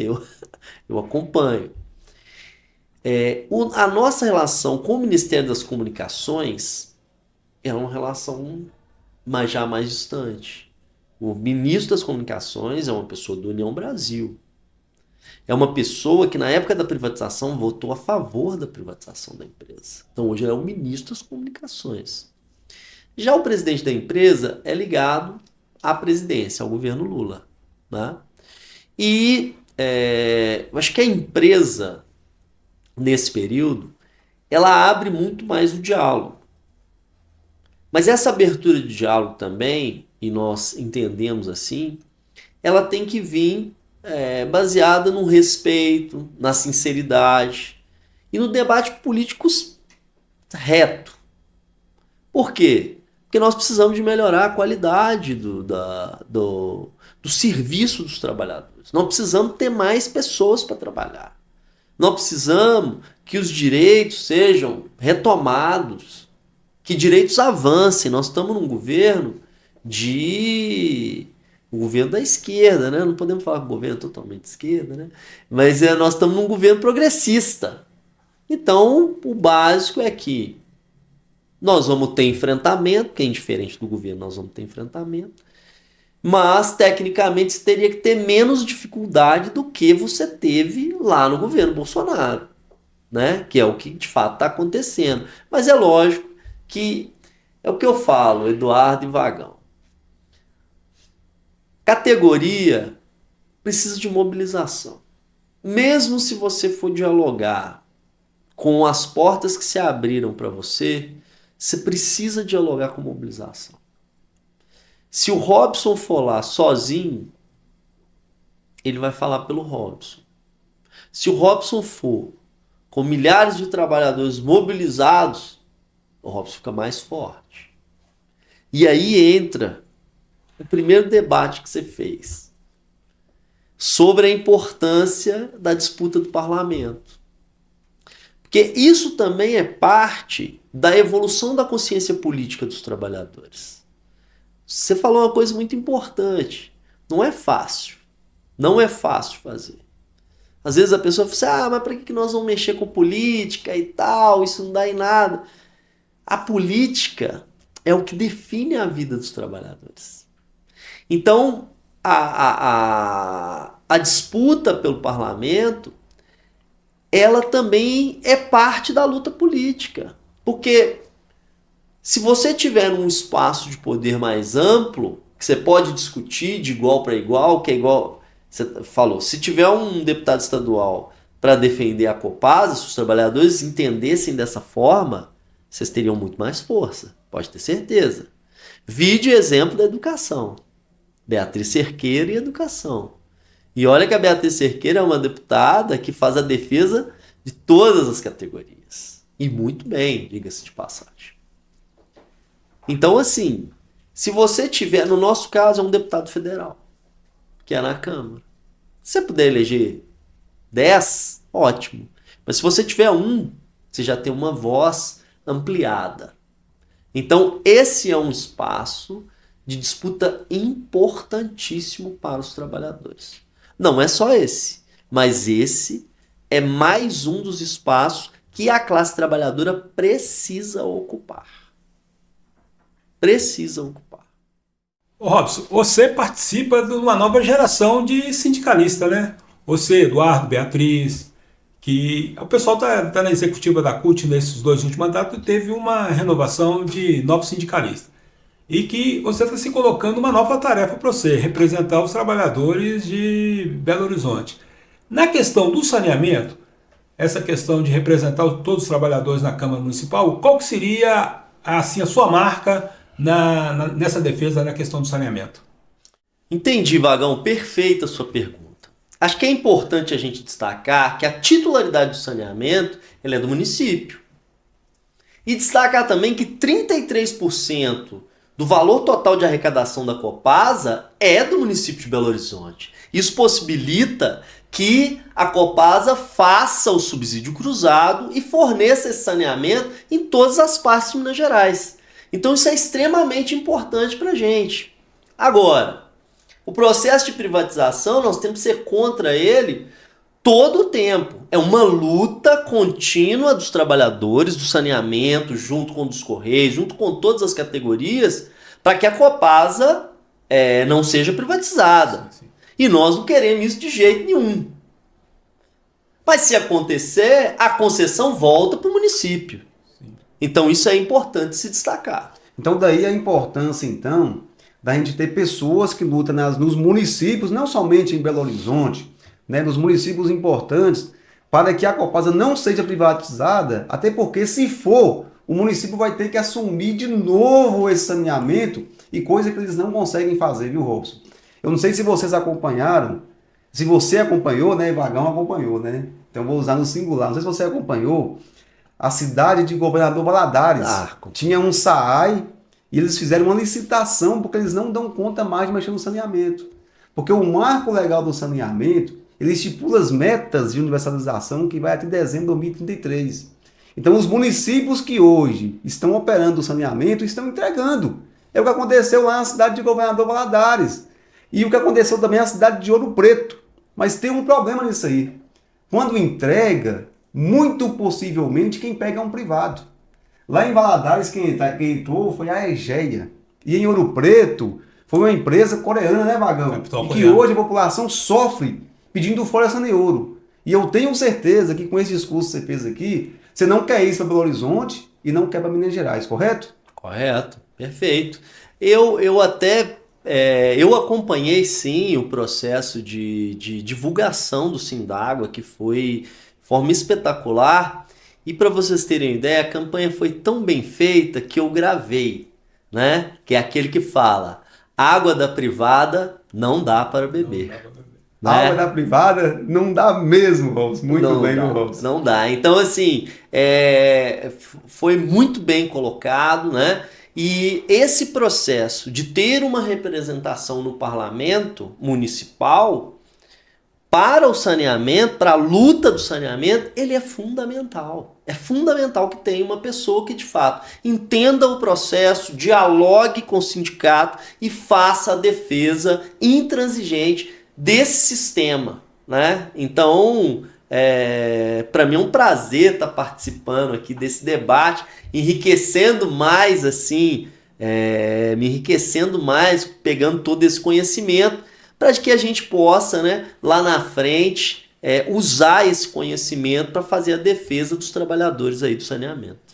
Eu acompanho. A nossa relação com o Ministério das Comunicações é uma relação já mais distante. O ministro das Comunicações é uma pessoa do União Brasil. É uma pessoa que na época da privatização votou a favor da privatização da empresa. Então hoje ele é o ministro das comunicações. Já o presidente da empresa é ligado à presidência, ao governo Lula, né? E eu acho que a empresa, nesse período, ela abre muito mais o diálogo. Mas essa abertura de diálogo também, e nós entendemos assim, ela tem que vir baseada no respeito, na sinceridade e no debate político reto. Por quê? Porque nós precisamos de melhorar a qualidade do serviço dos trabalhadores. Nós precisamos ter mais pessoas para trabalhar. Nós precisamos que os direitos sejam retomados, que direitos avancem. Nós estamos num governo o governo da esquerda, né? Não podemos falar que o governo é totalmente de esquerda, né? Mas nós estamos num governo progressista. Então, o básico é que nós vamos ter enfrentamento, que é indiferente do governo, nós vamos ter enfrentamento, mas, tecnicamente, você teria que ter menos dificuldade do que você teve lá no governo Bolsonaro, né? Que é o que, de fato, está acontecendo. Mas é lógico que é o que eu falo, Eduardo e Vagão. Categoria precisa de mobilização. Mesmo se você for dialogar com as portas que se abriram para você, você precisa dialogar com mobilização. Se o Robson for lá sozinho, ele vai falar pelo Robson. Se o Robson for com milhares de trabalhadores mobilizados, o Robson fica mais forte. E aí entra o primeiro debate que você fez sobre a importância da disputa do parlamento. Porque isso também é parte da evolução da consciência política dos trabalhadores. Você falou uma coisa muito importante. Não é fácil. Não é fácil fazer. Às vezes a pessoa fala assim, mas para que nós vamos mexer com política e tal? Isso não dá em nada. A política é o que define a vida dos trabalhadores. Então, a disputa pelo parlamento, ela também é parte da luta política. Porque se você tiver um espaço de poder mais amplo, que você pode discutir de igual para igual, que é igual, você falou, se tiver um deputado estadual para defender a Copasa, se os trabalhadores entendessem dessa forma, vocês teriam muito mais força, pode ter certeza. Vide exemplo da educação. Beatriz Cerqueira e educação. E olha que a Beatriz Cerqueira é uma deputada que faz a defesa de todas as categorias. E muito bem, diga-se de passagem. Então, assim, se você tiver, no nosso caso, é um deputado federal, que é na Câmara. Se você puder eleger 10, ótimo. Mas se você tiver um, você já tem uma voz ampliada. Então, esse é um espaço de disputa importantíssimo para os trabalhadores. Não é só esse, mas esse é mais um dos espaços que a classe trabalhadora precisa ocupar. Precisa ocupar. Ô Robson, você participa de uma nova geração de sindicalistas, né? Você, Eduardo, Beatriz, que o pessoal tá na executiva da CUT nesses 2 últimos mandatos, teve uma renovação de novos sindicalistas. E que você está se colocando uma nova tarefa para você, representar os trabalhadores de Belo Horizonte. Na questão do saneamento, essa questão de representar todos os trabalhadores na Câmara Municipal, qual que seria assim, a sua marca nessa defesa na questão do saneamento? Entendi, Vagão. Perfeita a sua pergunta. Acho que é importante a gente destacar que a titularidade do saneamento ela é do município. E destacar também que 33% do valor total de arrecadação da Copasa é do município de Belo Horizonte. Isso possibilita que a Copasa faça o subsídio cruzado e forneça esse saneamento em todas as partes de Minas Gerais. Então isso é extremamente importante para a gente. Agora, o processo de privatização, nós temos que ser contra ele todo o tempo. É uma luta contínua dos trabalhadores, do saneamento, junto com o dos Correios, junto com todas as categorias, para que a Copasa não seja privatizada. Sim. E nós não queremos isso de jeito nenhum. Mas se acontecer, a concessão volta para o município. Então isso é importante se destacar. Então daí a importância, então, da gente ter pessoas que lutam nos municípios, não somente em Belo Horizonte, né, nos municípios importantes, para que a Copasa não seja privatizada, até porque se for, o município vai ter que assumir de novo esse saneamento, e coisa que eles não conseguem fazer, viu, Robson? Eu não sei se vocês acompanharam, se você acompanhou, né, Vagão acompanhou, né? Então eu vou usar no singular, não sei se você acompanhou, a cidade de Governador Valadares tinha um SAAI e eles fizeram uma licitação porque eles não dão conta mais de mexer no saneamento. Porque o marco legal do saneamento, ele estipula as metas de universalização que vai até dezembro de 2033. Então os municípios que hoje estão operando o saneamento estão entregando. É o que aconteceu lá na cidade de Governador Valadares. E o que aconteceu também na cidade de Ouro Preto. Mas tem um problema nisso aí. Quando entrega, muito possivelmente quem pega é um privado. Lá em Valadares, quem entrou foi a Egeia. E em Ouro Preto, foi uma empresa coreana, né, Vagão? E que hoje a população sofre pedindo folha de ouro. E eu tenho certeza que com esse discurso que você fez aqui, você não quer isso para Belo Horizonte e não quer para Minas Gerais, correto? Correto, perfeito. Eu até eu acompanhei sim o processo de divulgação do Sindágua, que foi de forma espetacular. E para vocês terem ideia, a campanha foi tão bem feita que eu gravei, né? Que é aquele que fala: água da privada não dá para beber. Né? Água da privada não dá mesmo, Robson. Muito não bem, Robson. Não dá. Então, assim, foi muito bem colocado, né? E esse processo de ter uma representação no parlamento municipal para o saneamento, para a luta do saneamento, ele é fundamental. É fundamental que tenha uma pessoa que, de fato, entenda o processo, dialogue com o sindicato e faça a defesa intransigente desse sistema, né? Então, para mim é um prazer estar participando aqui desse debate, enriquecendo mais, assim, me enriquecendo mais, pegando todo esse conhecimento, para que a gente possa, né, lá na frente, usar esse conhecimento para fazer a defesa dos trabalhadores aí do saneamento.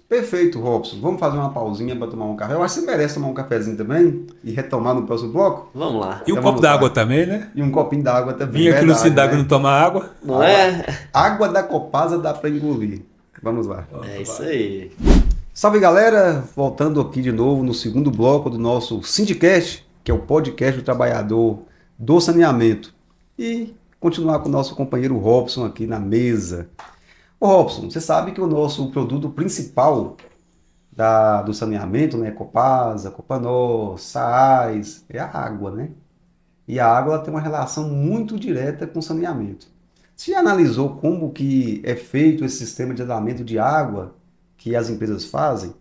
Perfeito, Robson. Vamos fazer uma pausinha para tomar um café. Eu acho que você merece tomar um cafezinho também e retomar no próximo bloco. Vamos lá. E um copo d'água também, né? E um copinho d'água também. Vim aqui no Sindágua, né? Não tomar água. Não é? Água da Copasa dá para engolir. Vamos lá. É isso aí. Salve, galera. Voltando aqui de novo no segundo bloco do nosso Sindicast, que é o podcast do trabalhador do saneamento. E continuar com o nosso companheiro Robson aqui na mesa. Ô Robson, você sabe que o nosso produto principal do saneamento, né, Copasa, Copanor, SAAIs, é a água, né? E a água ela tem uma relação muito direta com o saneamento. Você já analisou como que é feito esse sistema de tratamento de água que as empresas fazem?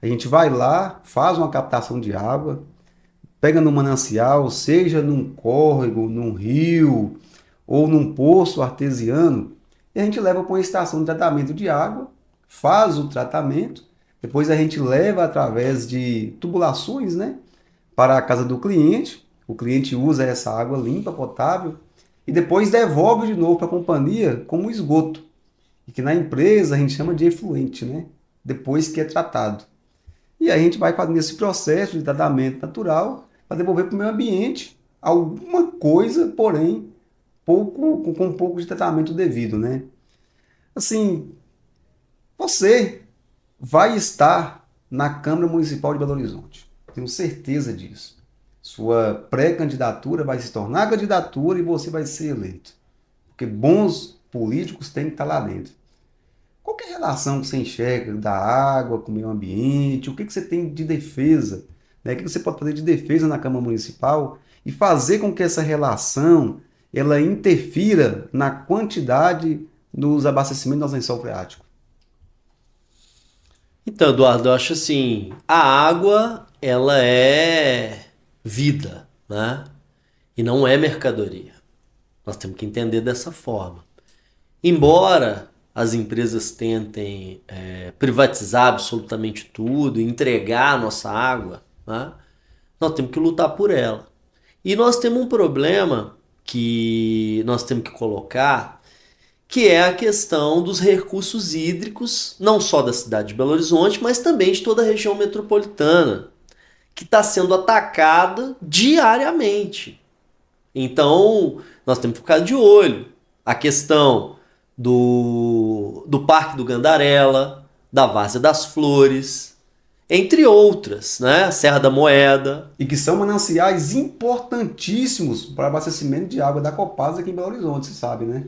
A gente vai lá, faz uma captação de água, pega no manancial, seja num córrego, num rio ou num poço artesiano, e a gente leva para uma estação de tratamento de água, faz o tratamento, depois a gente leva através de tubulações, né, para a casa do cliente. O cliente usa essa água limpa, potável, e depois devolve de novo para a companhia como esgoto, e que na empresa a gente chama de efluente, né, depois que é tratado. E a gente vai fazendo esse processo de tratamento natural para devolver para o meio ambiente alguma coisa, porém, com um pouco de tratamento devido, né? Assim, você vai estar na Câmara Municipal de Belo Horizonte. Tenho certeza disso. Sua pré-candidatura vai se tornar candidatura e você vai ser eleito. Porque bons políticos têm que estar lá dentro. Qual que é a relação que você enxerga da água com o meio ambiente? O que você tem de defesa? Né? O que você pode fazer de defesa na Câmara Municipal e fazer com que essa relação ela interfira na quantidade dos abastecimentos do nosso lençol freático? Então, Eduardo, eu acho assim, a água, ela é vida, né? E não é mercadoria. Nós temos que entender dessa forma. Embora as empresas tentem privatizar absolutamente tudo, entregar a nossa água, né? Nós temos que lutar por ela. E nós temos um problema que nós temos que colocar, que é a questão dos recursos hídricos, não só da cidade de Belo Horizonte, mas também de toda a região metropolitana, que está sendo atacada diariamente. Então, nós temos que ficar de olho. A questão do Parque do Gandarela, da Várzea das Flores, entre outras, né? Serra da Moeda. E que são mananciais importantíssimos para o abastecimento de água da Copasa aqui em Belo Horizonte, você sabe, né?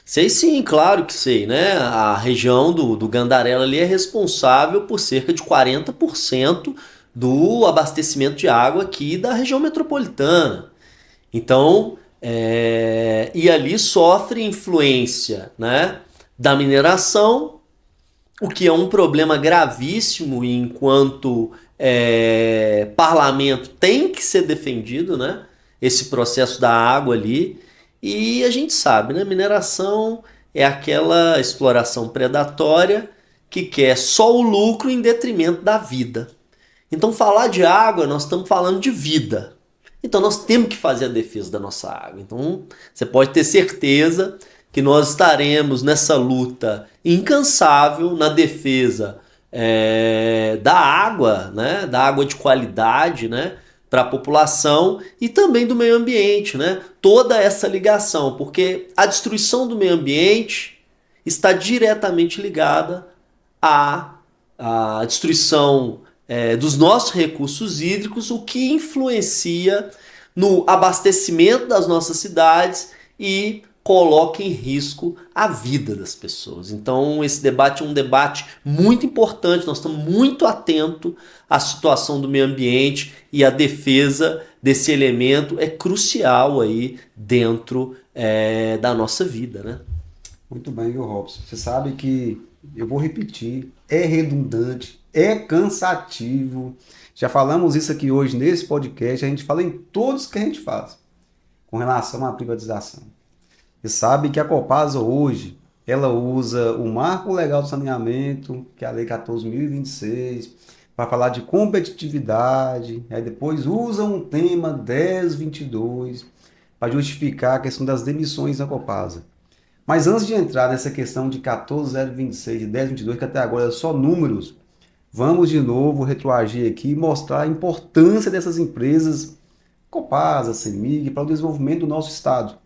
Sei sim, claro que sei, né? A região do Gandarela ali é responsável por cerca de 40% do abastecimento de água aqui da região metropolitana. Então, e ali sofre influência, né, da mineração, o que é um problema gravíssimo e enquanto parlamento tem que ser defendido, né, esse processo da água ali. E a gente sabe, né, mineração é aquela exploração predatória que quer só o lucro em detrimento da vida. Então, falar de água, nós estamos falando de vida. Então, nós temos que fazer a defesa da nossa água. Então, você pode ter certeza que nós estaremos nessa luta incansável na defesa da água, né? Da água de qualidade, né? Para a população e também do meio ambiente, né? Toda essa ligação, porque a destruição do meio ambiente está diretamente ligada à destruição dos nossos recursos hídricos, o que influencia no abastecimento das nossas cidades e coloca em risco a vida das pessoas. Então esse debate é um debate muito importante, nós estamos muito atentos à situação do meio ambiente e a defesa desse elemento é crucial aí dentro da nossa vida, né? Muito bem, viu, Robson? Você sabe que, eu vou repetir, é redundante, é cansativo. Já falamos isso aqui hoje nesse podcast, a gente fala em todos que a gente faz com relação à privatização. Você sabe que a Copasa hoje, ela usa o Marco Legal do Saneamento, que é a Lei 14.026, para falar de competitividade, aí depois usa um tema 1022 para justificar a questão das demissões na Copasa. Mas antes de entrar nessa questão de 14.026 e 1022, que até agora é só números, vamos de novo retroagir aqui e mostrar a importância dessas empresas, Copasa, CEMIG, para o desenvolvimento do nosso Estado.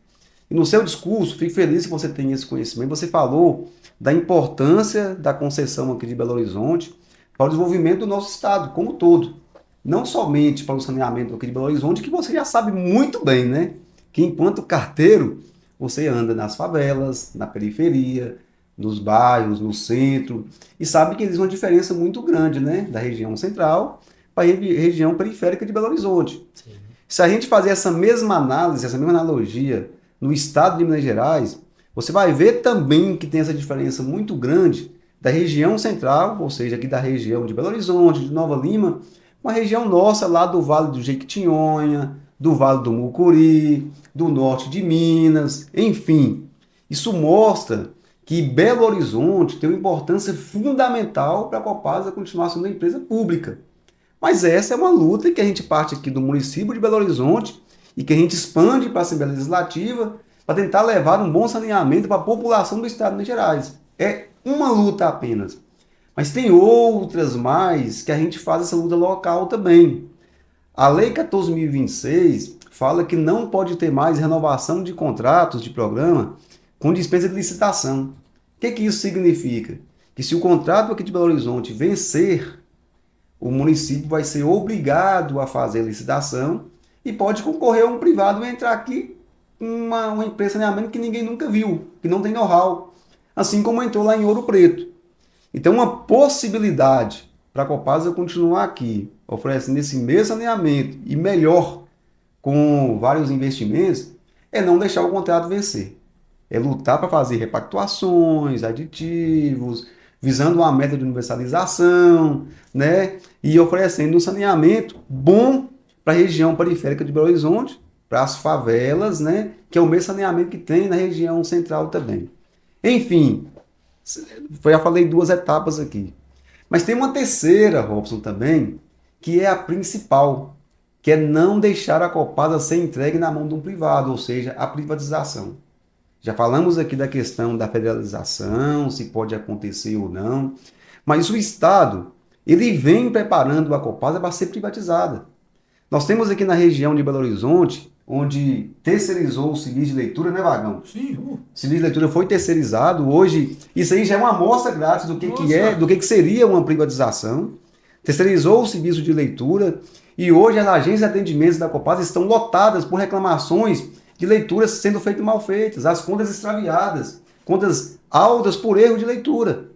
E no seu discurso, fico feliz que você tenha esse conhecimento, você falou da importância da concessão aqui de Belo Horizonte para o desenvolvimento do nosso Estado como um todo. Não somente para o saneamento aqui de Belo Horizonte, que você já sabe muito bem, né? Que enquanto carteiro, você anda nas favelas, na periferia, nos bairros, no centro, e sabe que existe uma diferença muito grande, né? Da região central para a região periférica de Belo Horizonte. Sim. Se a gente fazer essa mesma análise, essa mesma analogia no estado de Minas Gerais, você vai ver também que tem essa diferença muito grande da região central, ou seja, aqui da região de Belo Horizonte, de Nova Lima, uma região nossa lá do Vale do Jequitinhonha, do Vale do Mucuri, do norte de Minas, enfim. Isso mostra que Belo Horizonte tem uma importância fundamental para a Copasa continuar sendo uma empresa pública. Mas essa é uma luta que a gente parte aqui do município de Belo Horizonte e que a gente expande para a Assembleia Legislativa para tentar levar um bom saneamento para a população do estado de Minas Gerais. É uma luta apenas. Mas tem outras mais que a gente faz essa luta local também. A Lei 14.026 fala que não pode ter mais renovação de contratos de programa com dispensa de licitação. O que isso significa? Que se o contrato aqui de Belo Horizonte vencer, o município vai ser obrigado a fazer a licitação e pode concorrer a um privado e entrar aqui uma empresa de saneamento que ninguém nunca viu, que não tem know-how. Assim como entrou lá em Ouro Preto. Então, uma possibilidade para a Copasa continuar aqui, oferecendo esse mesmo saneamento e melhor, com vários investimentos, é não deixar o contrato vencer. É lutar para fazer repactuações, aditivos, visando uma meta de universalização, né? E oferecendo um saneamento bom para a região periférica de Belo Horizonte, para as favelas, né? Que é o mesmo saneamento que tem na região central também. Enfim, já falei 2 etapas aqui. Mas tem uma terceira, Robson, também, que é a principal, que é não deixar a Copasa ser entregue na mão de um privado, ou seja, a privatização. Já falamos aqui da questão da federalização, se pode acontecer ou não, mas o Estado, ele vem preparando a Copasa para ser privatizada. Nós temos aqui na região de Belo Horizonte, onde terceirizou o serviço de leitura, né, Vagão? Sim. O serviço de leitura foi terceirizado. Hoje, isso aí já é uma amostra grátis do que seria uma privatização. Terceirizou o serviço de leitura e hoje as agências de atendimentos da Copasa estão lotadas por reclamações de leituras sendo feitas mal feitas, as contas extraviadas, contas altas por erro de leitura.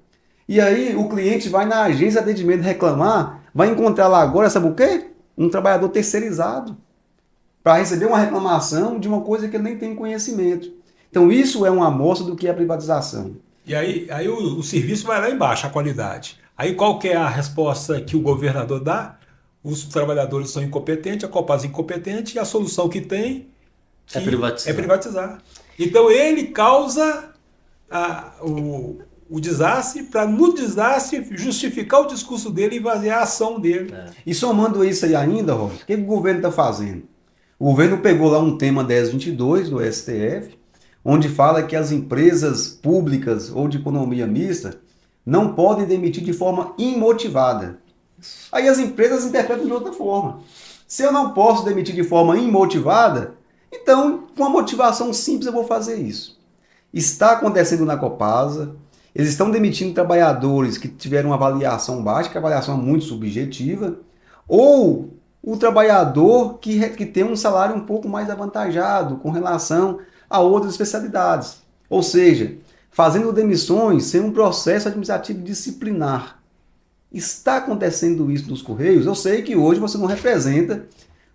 E aí o cliente vai na agência de atendimento reclamar, vai encontrar lá agora, sabe o quê? Um trabalhador terceirizado para receber uma reclamação de uma coisa que ele nem tem conhecimento. Então isso é uma amostra do que é a privatização. E aí o serviço vai lá embaixo, a qualidade. Aí qual que é a resposta que o governador dá? Os trabalhadores são incompetentes, a Copasa é incompetente, e a solução que tem é privatizar. Então ele causa o desastre para, no desastre, justificar o discurso dele e vaziar a ação dele. E somando isso aí ainda, Robert, o que o governo está fazendo? O governo pegou lá um tema 1022 do STF, onde fala que as empresas públicas ou de economia mista não podem demitir de forma imotivada. Aí as empresas interpretam de outra forma. Se eu não posso demitir de forma imotivada, então com uma motivação simples eu vou fazer isso. Está acontecendo na Copasa, eles estão demitindo trabalhadores que tiveram uma avaliação baixa, que a avaliação é muito subjetiva, ou o trabalhador que tem um salário um pouco mais avantajado com relação a outras especialidades. Ou seja, fazendo demissões sem um processo administrativo disciplinar. Está acontecendo isso nos Correios? Eu sei que hoje você não representa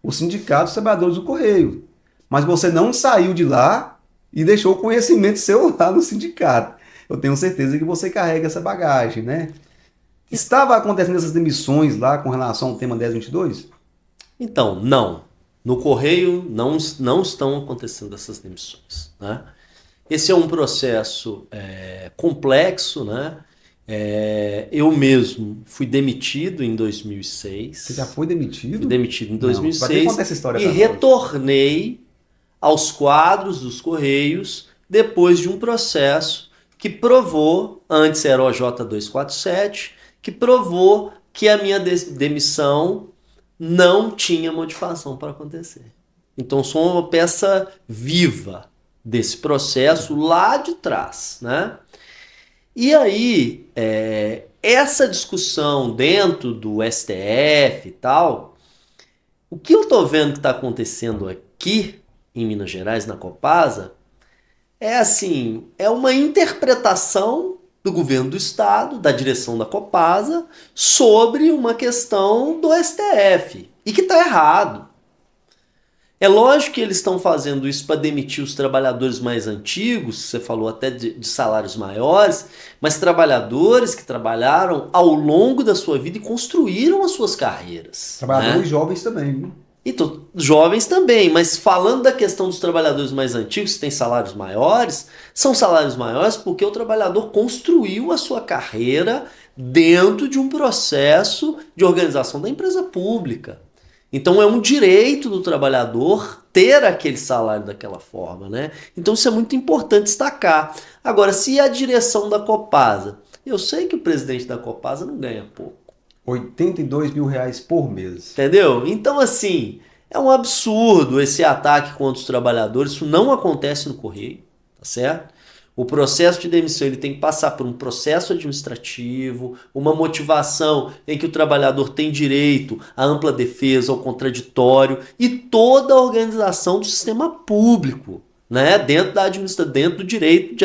o Sindicato dos Trabalhadores do Correio, mas você não saiu de lá e deixou o conhecimento seu lá no sindicato. Eu tenho certeza que você carrega essa bagagem, né? Estava acontecendo essas demissões lá com relação ao tema 1022? Então, não. No Correio não estão acontecendo essas demissões, né? Esse é um processo complexo, né? Eu mesmo fui demitido em 2006. Você já foi demitido? Fui demitido em 2006 conta essa história e retornei aos quadros dos Correios depois de um processo que provou, antes era o OJ 247, que provou que a minha demissão não tinha motivação para acontecer. Então sou uma peça viva desse processo lá de trás, né? E aí, essa discussão dentro do STF e tal, o que eu tô vendo que está acontecendo aqui em Minas Gerais, na Copasa, é uma interpretação do governo do estado, da direção da Copasa, sobre uma questão do STF, e que está errado. É lógico que eles estão fazendo isso para demitir os trabalhadores mais antigos, você falou até de salários maiores, mas trabalhadores que trabalharam ao longo da sua vida e construíram as suas carreiras. Trabalhadores jovens também, viu? Então, jovens também, mas falando da questão dos trabalhadores mais antigos, que têm salários maiores, são salários maiores porque o trabalhador construiu a sua carreira dentro de um processo de organização da empresa pública. Então é um direito do trabalhador ter aquele salário daquela forma, né? Então isso é muito importante destacar. Agora, se a direção da Copasa, eu sei que o presidente da Copasa não ganha pouco. R$82 mil por mês. Entendeu? Então, assim, é um absurdo esse ataque contra os trabalhadores. Isso não acontece no Correio, tá certo? O processo de demissão ele tem que passar por um processo administrativo, uma motivação em que o trabalhador tem direito à ampla defesa, ao contraditório e toda a organização do sistema público, né? Dentro do direito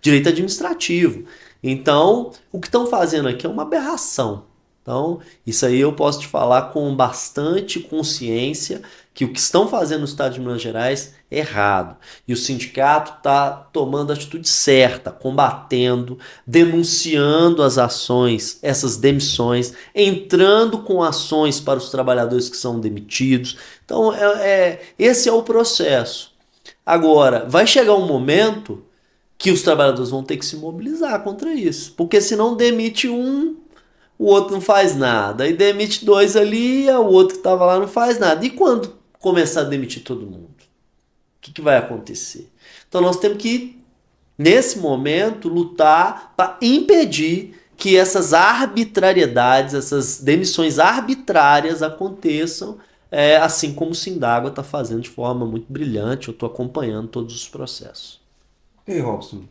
direito administrativo. Então, o que estão fazendo aqui é uma aberração. Então, isso aí eu posso te falar com bastante consciência que o que estão fazendo no estado de Minas Gerais é errado. E o sindicato está tomando a atitude certa, combatendo, denunciando as ações, essas demissões, entrando com ações para os trabalhadores que são demitidos. Então, esse é o processo. Agora, vai chegar um momento que os trabalhadores vão ter que se mobilizar contra isso. Porque senão demite um, o outro não faz nada. Aí demite dois ali, o outro que estava lá não faz nada. E quando começar a demitir todo mundo? que vai acontecer? Então nós temos que, nesse momento, lutar para impedir que essas arbitrariedades, essas demissões arbitrárias aconteçam, assim como o Sindágua está fazendo de forma muito brilhante. Eu estou acompanhando todos os processos. Ok, Robson.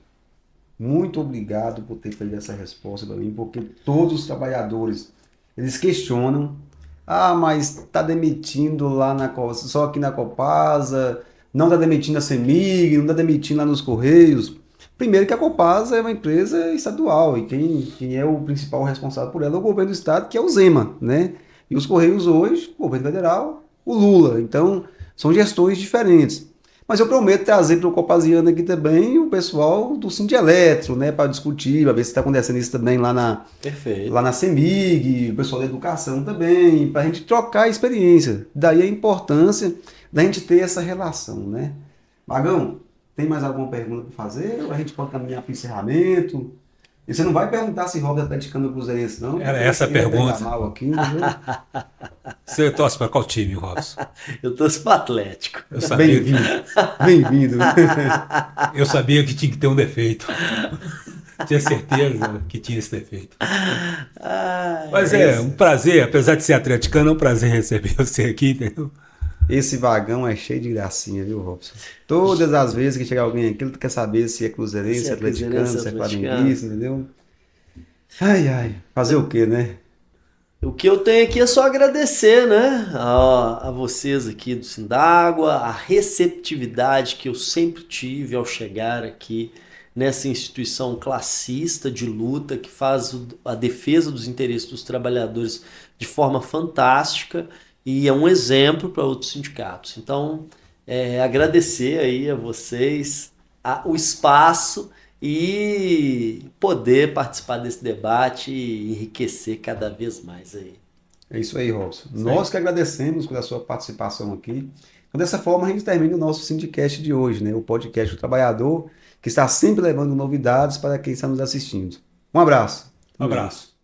Muito obrigado por ter feito essa resposta para mim, porque todos os trabalhadores, eles questionam, mas está demitindo lá só aqui na Copasa, não está demitindo a CEMIG, não está demitindo lá nos Correios. Primeiro que a Copasa é uma empresa estadual e quem é o principal responsável por ela é o governo do estado, que é o Zema, né? E os Correios hoje, o governo federal, o Lula. Então, são gestões diferentes. Mas eu prometo trazer para o Copasiano aqui também o pessoal do Sindeletro, né? Para discutir, para ver se está acontecendo isso também Perfeito. lá na CEMIG, o pessoal da educação também, para a gente trocar experiência. Daí a importância da gente ter essa relação, né? Magão, tem mais alguma pergunta para fazer? Ou a gente pode caminhar para o encerramento? E você não vai perguntar se Robson é atleticano ou cruzeirense, não? Era essa a pergunta. Mal aqui, Você torce para qual time, Robson? Eu torço para o Atlético. Bem-vindo. Bem-vindo. Eu sabia que tinha que ter um defeito. Tinha certeza que tinha esse defeito. Mas é um prazer, apesar de ser atleticano, é um prazer receber você aqui, entendeu? Esse vagão é cheio de gracinha, viu, Robson? Todas as vezes que chegar alguém aqui, ele quer saber se é cruzeirense, se é atleticano, se é flamenguista, entendeu? Ai, fazer o quê, né? O que eu tenho aqui é só agradecer, né, a vocês aqui do Sindágua, a receptividade que eu sempre tive ao chegar aqui nessa instituição classista de luta que faz a defesa dos interesses dos trabalhadores de forma fantástica. E é um exemplo para outros sindicatos. Então, agradecer aí a vocês o espaço e poder participar desse debate e enriquecer cada vez mais aí. É isso aí, Robson. Nós que agradecemos pela sua participação aqui. Então, dessa forma, a gente termina o nosso Sindicast de hoje, né? O podcast do trabalhador, que está sempre levando novidades para quem está nos assistindo. Um abraço. Um abraço.